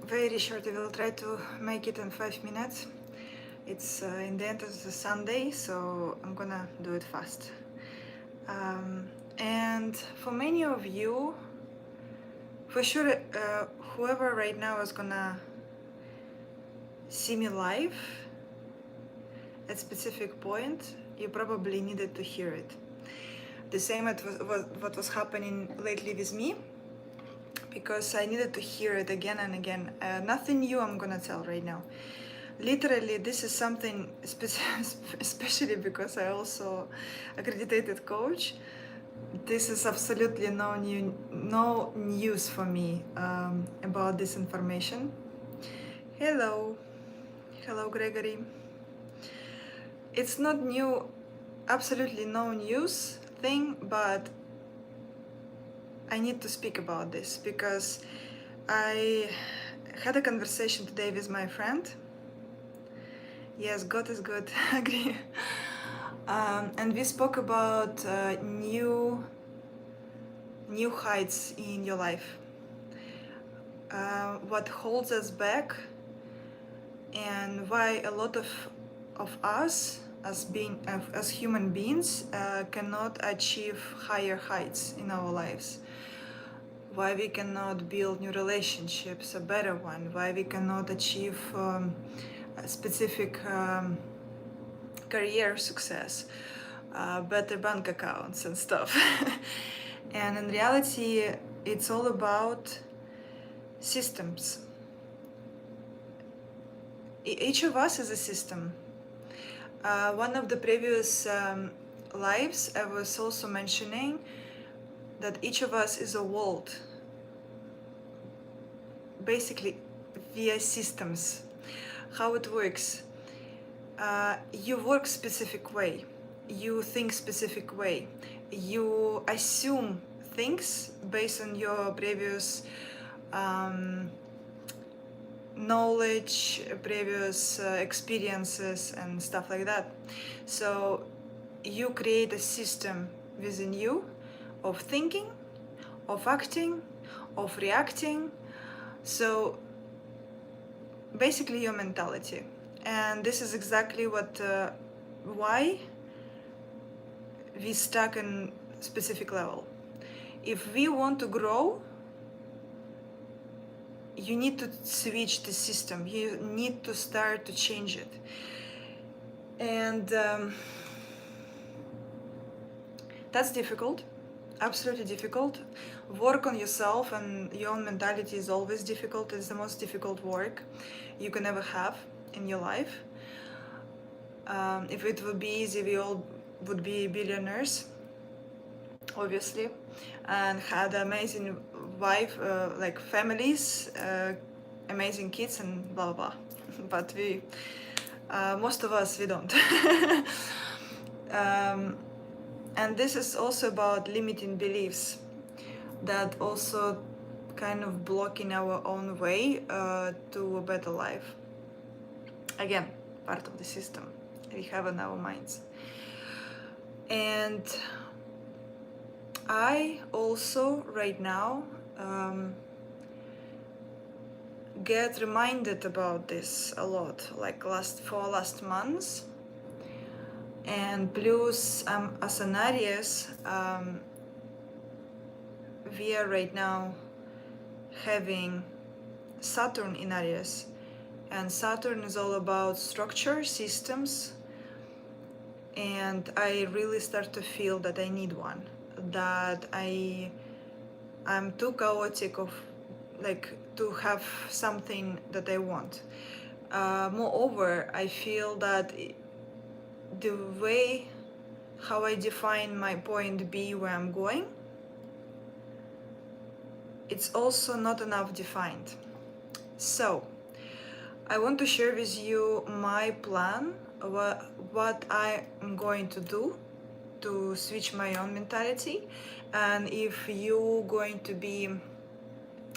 very short. I will try to make it in 5 minutes. It's in the end of the Sunday, so I'm gonna do it fast. And for many of you, for sure, whoever right now is gonna see me live at specific point, you probably needed to hear it. The same as what was happening lately with me, because I needed to hear it again and again. Nothing new I'm gonna tell right now. Literally, this is something especially because I also accredited coach. This is absolutely no news for me about this information. Hello, Gregory. It's not new, absolutely no news thing, but I need to speak about this because I had a conversation today with my friend. Yes, God is good, agree. And we spoke about new heights in your life. What holds us back and why a lot of us as human beings cannot achieve higher heights in our lives. Why we cannot build new relationships, a better one. Why we cannot achieve a specific career success, better bank accounts and stuff. And in reality, it's all about systems. Each of us is a system. One of the previous lives, I was also mentioning that each of us is a world, basically via systems. How it works. You work specific way, you think specific way, you assume things based on your previous knowledge, previous experiences and stuff like that. So you create a system within you of thinking, of acting, of reacting. So basically your mentality. And this is exactly why we stuck in specific level. If we want to grow, you need to switch the system. You need to start to change it. And that's difficult, absolutely difficult. Work on yourself and your own mentality is always difficult. It's the most difficult work you can ever have in your life. If it would be easy, we all would be billionaires, obviously, and had amazing wife, like families, amazing kids and blah blah blah. But we, most of us, we don't. And this is also about limiting beliefs that also kind of blocking our own way to a better life. Again, part of the system we have in our minds. And I also right now get reminded about this a lot, like last months. And plus, as an Aries, we are right now having Saturn in Aries, and Saturn is all about structure, systems, and I really start to feel that I need one, that I'm too chaotic of like to have something that I want. Moreover, I feel that the way how I define my point B where I'm going, it's also not enough defined. So I want to share with you my plan, what I am going to do to switch my own mentality, and if you're going to be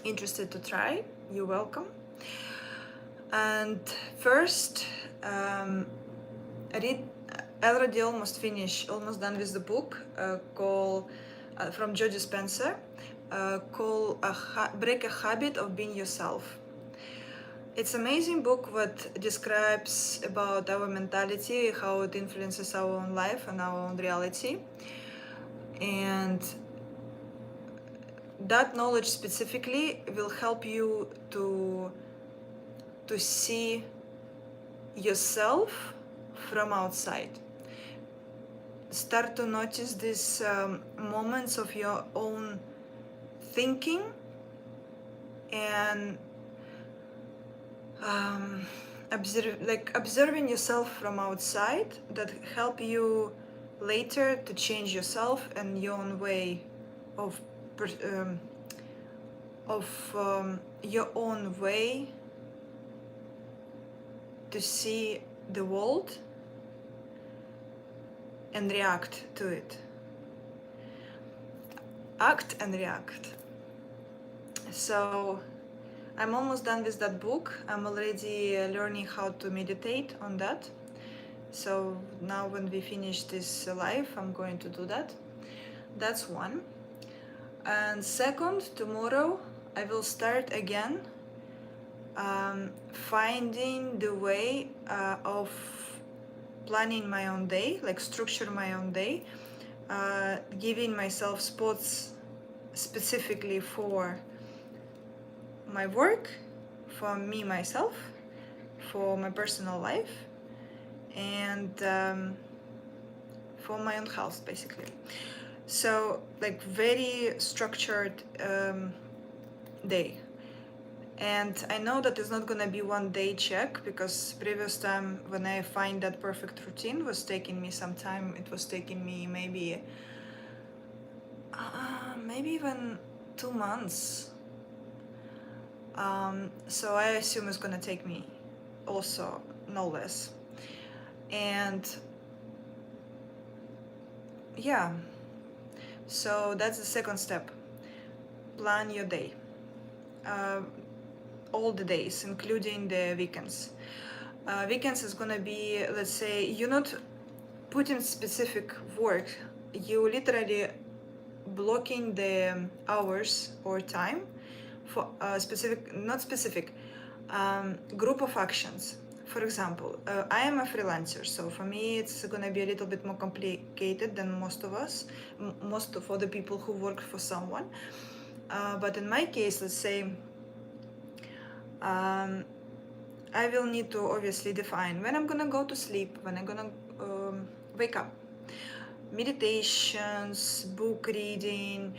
interested to try, you're welcome. And first, I already almost done with the book called from Joe Dispenza, called Break a Habit of Being Yourself. It's an amazing book that describes about our mentality, how it influences our own life and our own reality. And that knowledge specifically will help you to see yourself from outside. Start to notice these moments of your own thinking and observing yourself from outside that help you later to change yourself and your own way of your own way to see the world and react to it. Act and react. So I'm almost done with that book. I'm already learning how to meditate on that. So now when we finish this live, I'm going to do that. That's one. And second, tomorrow I will start again finding the way of planning my own day, like structure my own day, giving myself spots specifically for my work, for me myself, for my personal life, and for my own health, basically. So like very structured day. And I know that it's not gonna be one day check, because previous time when I find that perfect routine was taking me some time. It was taking me maybe even 2 months. So I assume it's gonna take me also no less. And yeah, so that's the second step. Plan your day. All the days, including the weekends. Weekends is gonna be, let's say, you're not putting specific work, you literally blocking the hours or time for a specific, not specific, group of actions. For example, I am a freelancer, so for me it's gonna be a little bit more complicated than most of us, most of other people who work for someone. But in my case, let's say, I will need to obviously define when I'm gonna go to sleep, when I'm gonna wake up. Meditations, book reading,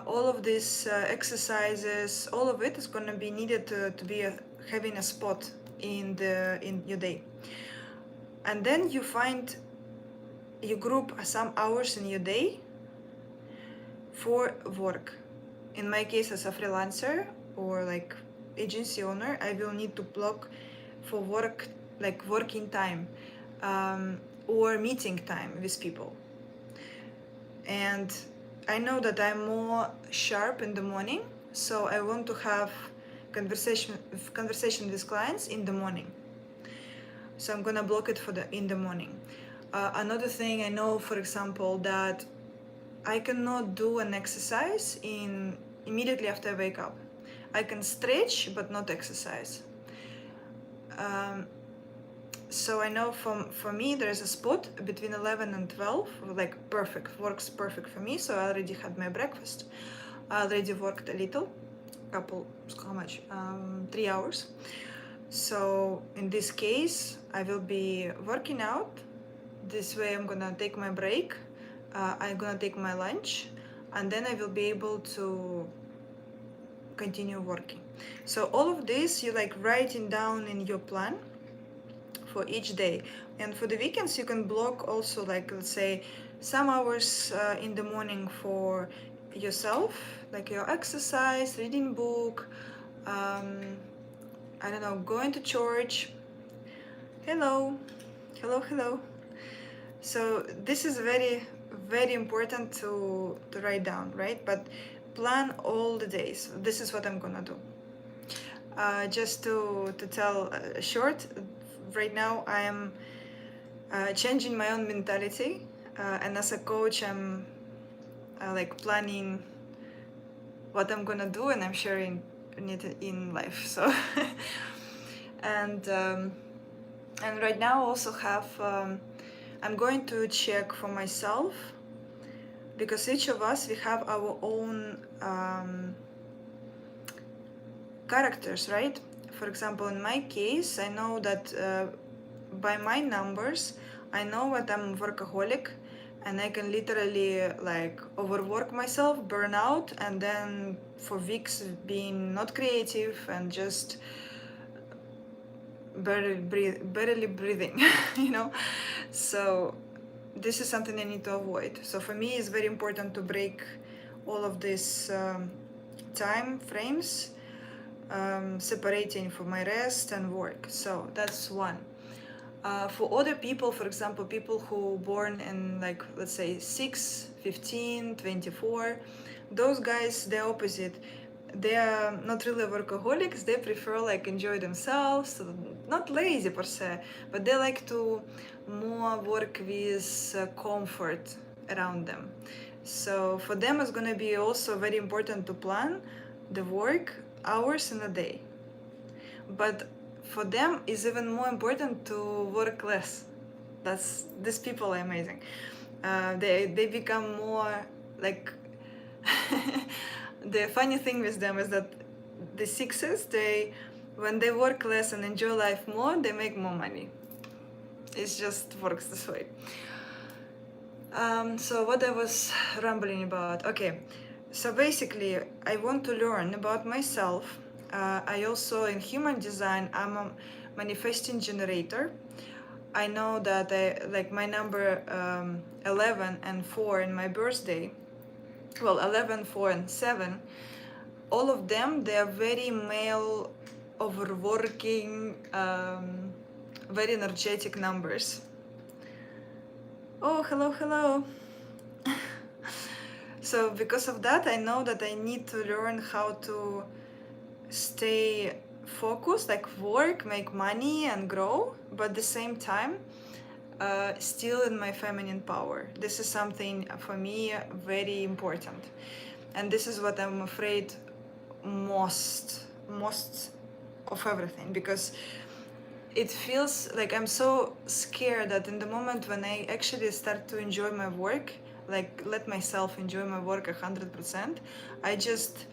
all of these exercises, all of it is gonna be needed to be having a spot in your day. And then you group some hours in your day for work. In my case, as a freelancer or like agency owner, I will need to block for work, like working time, or meeting time with people. And I know that I'm more sharp in the morning, so I want to have conversation with clients in the morning. So I'm gonna block it in the morning. Another thing, I know, for example, that I cannot do an exercise immediately after I wake up. I can stretch, but not exercise. So I know for me, there's a spot between 11 and 12, like perfect, works perfect for me. So I already had my breakfast. I already worked a little, how much? 3 hours. So in this case, I will be working out. This way I'm gonna take my break. I'm gonna take my lunch, and then I will be able to continue working. So all of this you like writing down in your plan for each day. And for the weekends you can block also, like, let's say, some hours in the morning for yourself, like your exercise, reading book, I don't know, going to church. Hello. So this is very, very important to write down, right? But plan all the days. This is what I'm gonna do. Just to tell short, right now I am changing my own mentality, and as a coach I'm like planning what I'm gonna do, and I'm sharing it in life. So And right now also have I'm going to check for myself, because each of us, we have our own characters, right? For example, in my case, I know that by my numbers, I know that I'm workaholic, and I can literally like overwork myself, burn out, and then for weeks being not creative and just barely breathing, you know. So this is something I need to avoid. So for me, it's very important to break all of these time frames, separating for my rest and work. So that's one. For other people, for example, people who born in like, let's say 6, 15, 24, those guys, they're opposite. They are not really workaholics. They prefer like enjoy themselves, not lazy per se, but they like to more work with comfort around them. So for them, it's gonna be also very important to plan the work hours in a day. But for them, it's even more important to work less. These people are amazing. They become more like the funny thing with them is that the sixes, they when they work less and enjoy life more, they make more money. It just works this way. So what I was rambling about, okay, so basically I want to learn about myself. I also, in human design, I'm a manifesting generator. I know that like my number 11 and 4 in my birthday, well, 11, 4 and 7, all of them, they are very male, overworking, very energetic numbers. Oh, hello, hello. So because of that, I know that I need to learn how to stay focused, like work, make money and grow, but at the same time, still in my feminine power. This is something for me very important. And this is what I'm afraid most of everything, because it feels like I'm so scared that in the moment when I actually start to enjoy my work, like let myself enjoy my work 100%, I just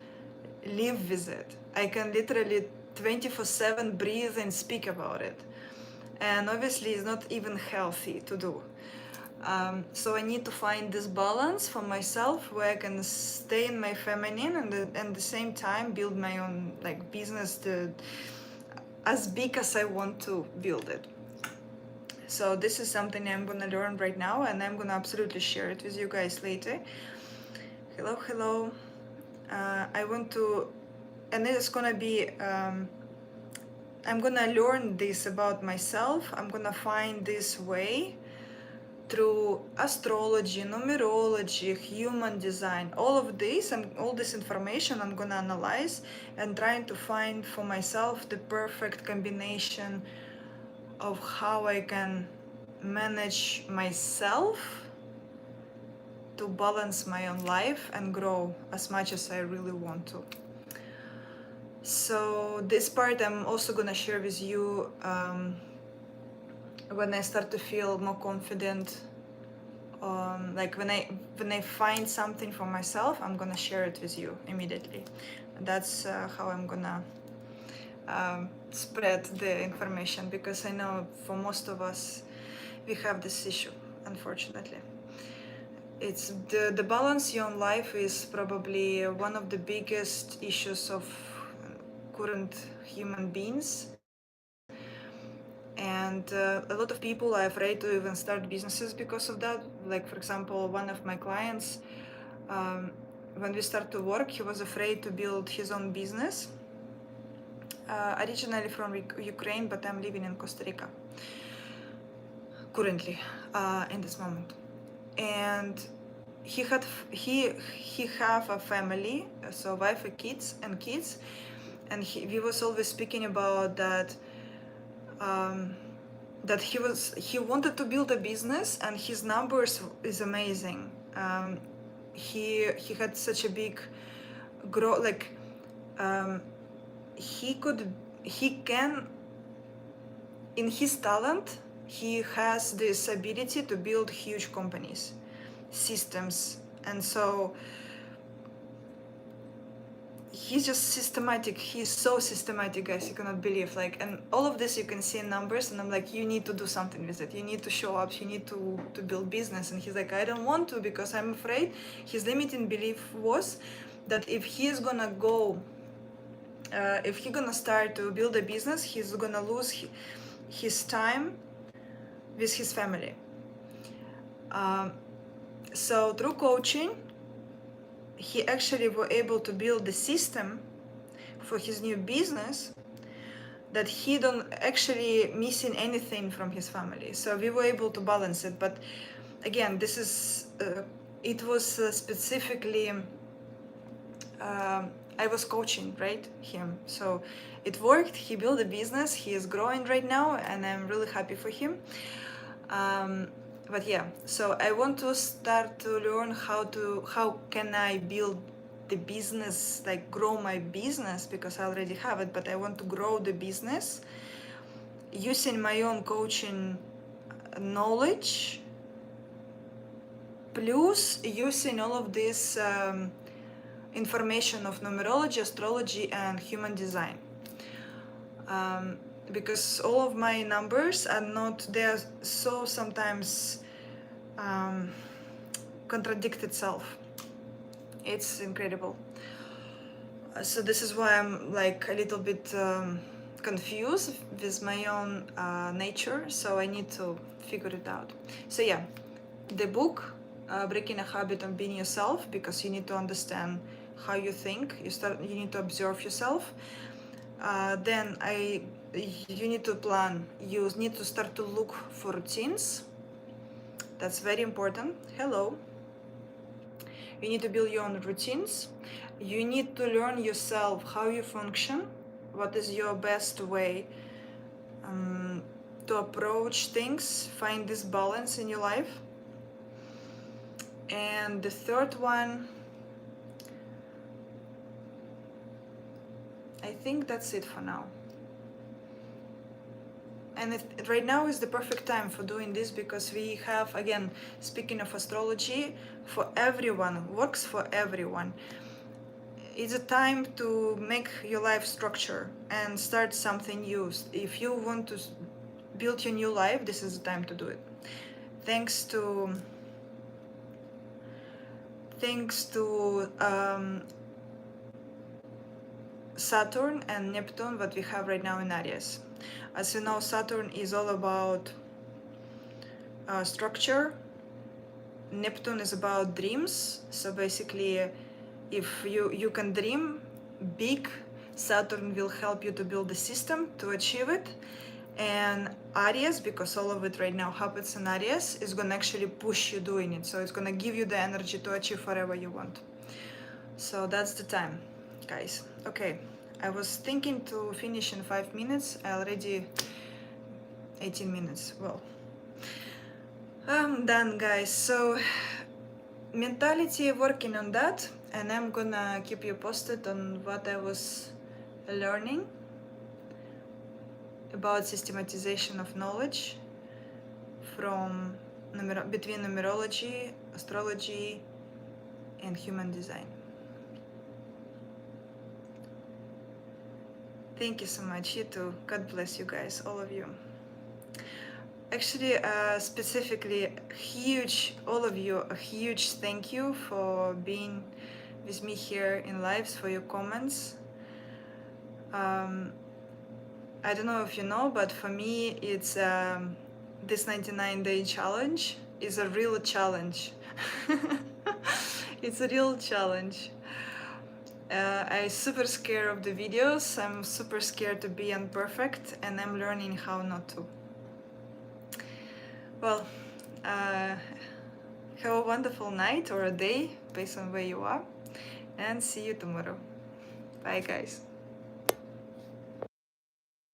live with it. I can literally 24/7 breathe and speak about it. And obviously it's not even healthy to do. So I need to find this balance for myself where I can stay in my feminine and at the same time build my own like business as big as I want to build it. So this is something I'm gonna learn right now, and I'm gonna absolutely share it with you guys later. Hello, hello. I want to, and it's gonna be, I'm gonna learn this about myself. I'm gonna find this way through astrology, numerology, human design, all of this and all this information I'm gonna analyze and trying to find for myself the perfect combination of how I can manage myself to balance my own life and grow as much as I really want to. So this part I'm also gonna share with you when I start to feel more confident. Like when I find something for myself, I'm gonna share it with you immediately. That's how I'm gonna spread the information, because I know for most of us we have this issue, unfortunately. It's the balance in your life is probably one of the biggest issues of current human beings. And a lot of people are afraid to even start businesses because of that. Like, for example, one of my clients, when we started to work, he was afraid to build his own business. Originally from Ukraine, but I'm living in Costa Rica currently, in this moment. And he have a family, so wife and kids, and we was always speaking about that. That he wanted to build a business, and his numbers is amazing. He had such a big grow, like he can in his talent, he has this ability to build huge companies, systems, and so he's just systematic. He's so systematic, guys, you cannot believe. Like, and all of this you can see in numbers, and I'm like, you need to do something with it. You need to show up. You need to build business. And he's like, I don't want to because I'm afraid. His limiting belief was that if he's gonna go, if he's gonna start to build a business, he's gonna lose his time with his family. So through coaching, he actually were able to build the system for his new business that he don't actually missing anything from his family. So we were able to balance it. But again, this is it was specifically I was coaching, right, him. So it worked. He built a business. He is growing right now, and I'm really happy for him. But yeah, so I want to start to learn how can I build the business, like grow my business, because I already have it, but I want to grow the business using my own coaching knowledge, plus using all of this information of numerology, astrology, and human design. Because all of my numbers are not, they're so sometimes contradict itself. It's incredible. So this is why I'm like a little bit confused with my own nature, so I need to figure it out. So yeah, the book, Breaking a Habit on Being Yourself, because you need to understand how you think, you need to observe yourself. Then you need to plan, you need to start to look for routines. That's very important. Hello. You need to build your own routines. You need to learn yourself how you function, what is your best way to approach things, find this balance in your life. And the third one, I think that's it for now. And right now is the perfect time for doing this, because we have, again, speaking of astrology, for everyone, works for everyone. It's a time to make your life structure and start something new. If you want to build your new life, this is the time to do it. Thanks to Saturn and Neptune, what we have right now in Aries. As you know, Saturn is all about structure. Neptune is about dreams. So basically, if you can dream big, Saturn will help you to build a system to achieve it. And Aries, because all of it right now happens in Aries, is going to actually push you doing it. So it's going to give you the energy to achieve whatever you want. So that's the time, guys. Okay, I was thinking to finish in 5 minutes. I already 18 minutes. Well, I'm done, guys. So mentality, working on that, and I'm gonna keep you posted on what I was learning about systematization of knowledge from between numerology, astrology, and human design. Thank you so much. You too. God bless you guys, all of you. Actually, specifically, all of you, a huge thank you for being with me here in lives, for your comments. I don't know if you know, but for me, it's this 99-day challenge is a real challenge. It's a real challenge. I'm super scared of the videos. I'm super scared to be imperfect, and I'm learning how not to. Well, have a wonderful night or a day based on where you are, and see you tomorrow. Bye, guys.